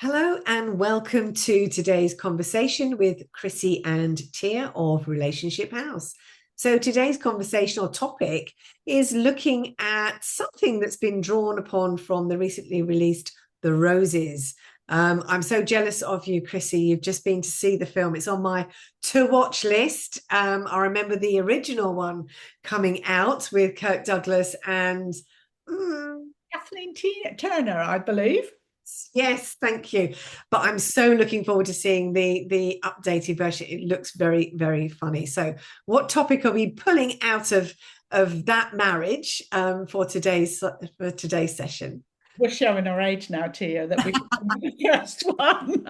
Hello and welcome to today's conversation with Chrissy and Tia of Relationship House. So, today's conversational topic is looking at something that's been drawn upon from the recently released The Roses. I'm so jealous of you, Chrissy. You've just been to see the film. It's on my to watch list. I remember the original one coming out with Kirk Douglas and Kathleen Turner, I believe. yes, thank you. But I'm so looking forward to seeing the updated version. It looks very, very funny. So, what topic are we pulling out of that marriage for today's session? We're showing our age now, Tia, that we the first one.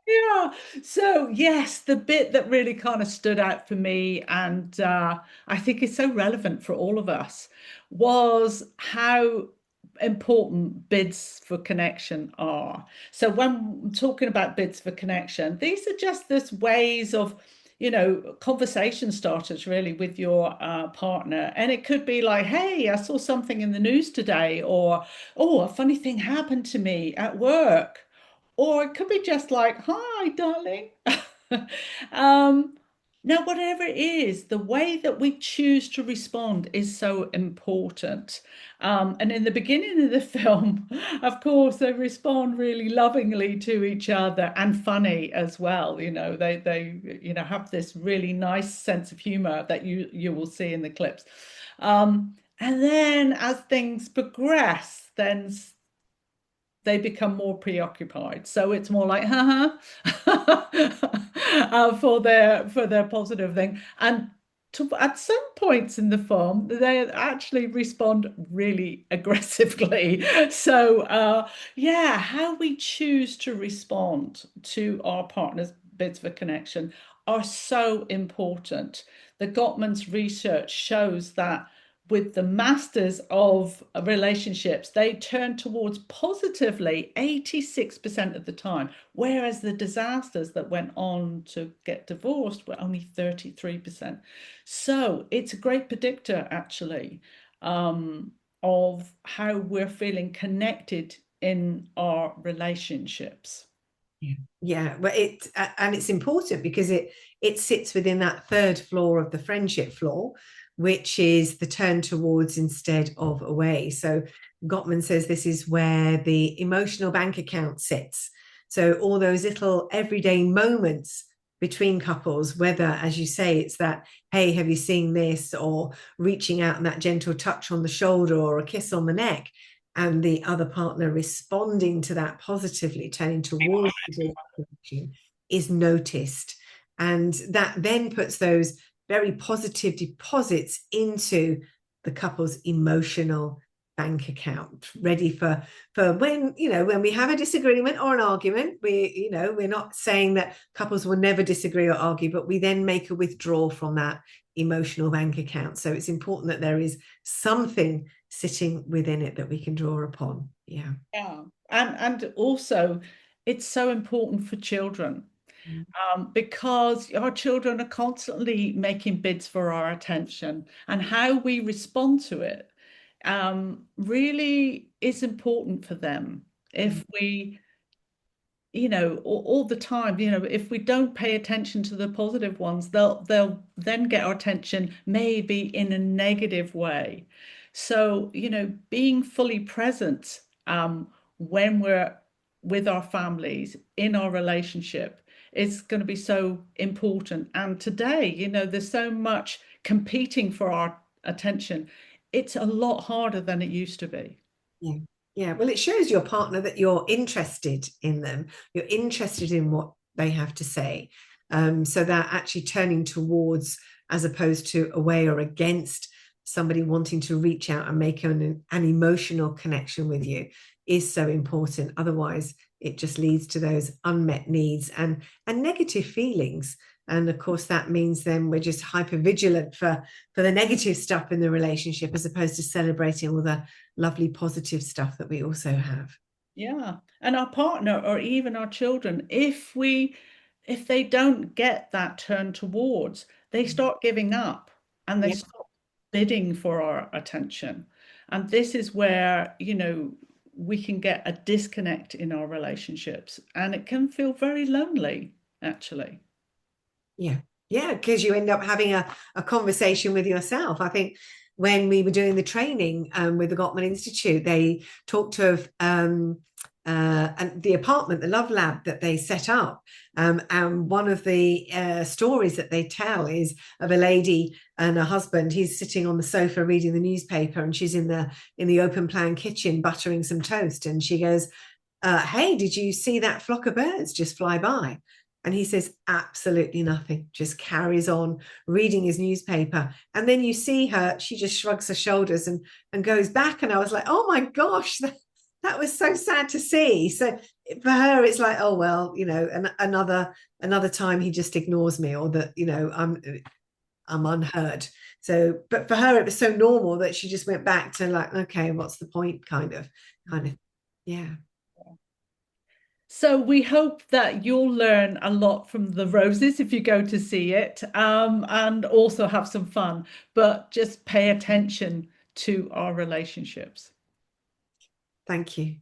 Yeah. So yes, the bit that really kind of stood out for me, and I think is so relevant for all of us, was how important bids for connection are. So when talking about bids for connection, these are just this ways of, conversation starters really with your partner. And it could be like, hey, I saw something in the news today, or, oh, a funny thing happened to me at work. Or it could be just like, hi, darling. Um, Now, whatever it is, the way that we choose to respond is so important. And in the beginning of the film, of course, they respond really lovingly to each other and funny as well. They have this really nice sense of humor that you will see in the clips. And then as things progress, then they become more preoccupied. So it's more like, for their positive thing. And at some points in the film, they actually respond really aggressively. So yeah, how we choose to respond to our partner's bids for connection are so important. The Gottman's research shows that with the masters of relationships, they turn towards positively 86% of the time, whereas the disasters that went on to get divorced were only 33%. So it's a great predictor, actually, of how we're feeling connected in our relationships. Yeah. Yeah, well, and it's important because it sits within that third floor of the friendship floor, which is the turn towards instead of away. So Gottman says this is where the emotional bank account sits. So all those little everyday moments between couples, whether, as you say, it's that, hey, have you seen this, or reaching out and that gentle touch on the shoulder or a kiss on the neck, and the other partner responding to that positively, turning towards the connection, is noticed. And that then puts those very positive deposits into the couple's emotional bank account, ready for when, when we have a disagreement or an argument. We're not saying that couples will never disagree or argue, but we then make a withdrawal from that emotional bank account. So it's important that there is something sitting within it that we can draw upon. Yeah. Yeah. And also it's so important for children, because our children are constantly making bids for our attention, and how we respond to it really is important for them. If we, all the time, if we don't pay attention to the positive ones, they'll then get our attention maybe in a negative way. So, being fully present when we're with our families in our relationship is going to be so important. And today, there's so much competing for our attention. It's a lot harder than it used to be. Yeah. Yeah. Well, it shows your partner that you're interested in them. You're interested in what they have to say. So that actually turning towards as opposed to away or against somebody wanting to reach out and make an emotional connection with you is so important. Otherwise, it just leads to those unmet needs and negative feelings. And of course, that means then we're just hyper vigilant for the negative stuff in the relationship as opposed to celebrating all the lovely positive stuff that we also have. Yeah. And our partner or even our children, if they don't get that turn towards, they start giving up and they Yeah. stop bidding for our attention. And this is where, we can get a disconnect in our relationships, and it can feel very lonely, actually. Yeah. Yeah, because you end up having a conversation with yourself. I think when we were doing the training with the Gottman Institute, they talked of and the apartment, the Love Lab that they set up. And one of the stories that they tell is of a lady and a husband. He's sitting on the sofa reading the newspaper, and she's in the open plan kitchen buttering some toast. And she goes, "Hey, did you see that flock of birds just fly by?" And he says, absolutely nothing, just carries on reading his newspaper. And then you see her, she just shrugs her shoulders and goes back. And I was like, oh my gosh, that was so sad to see. So for her, it's like, oh, well, another time he just ignores me, or that, I'm unheard. So, but for her, it was so normal that she just went back to like, okay, what's the point? Kind of, yeah. So we hope that you'll learn a lot from the roses if you go to see it, and also have some fun, but just pay attention to our relationships. Thank you.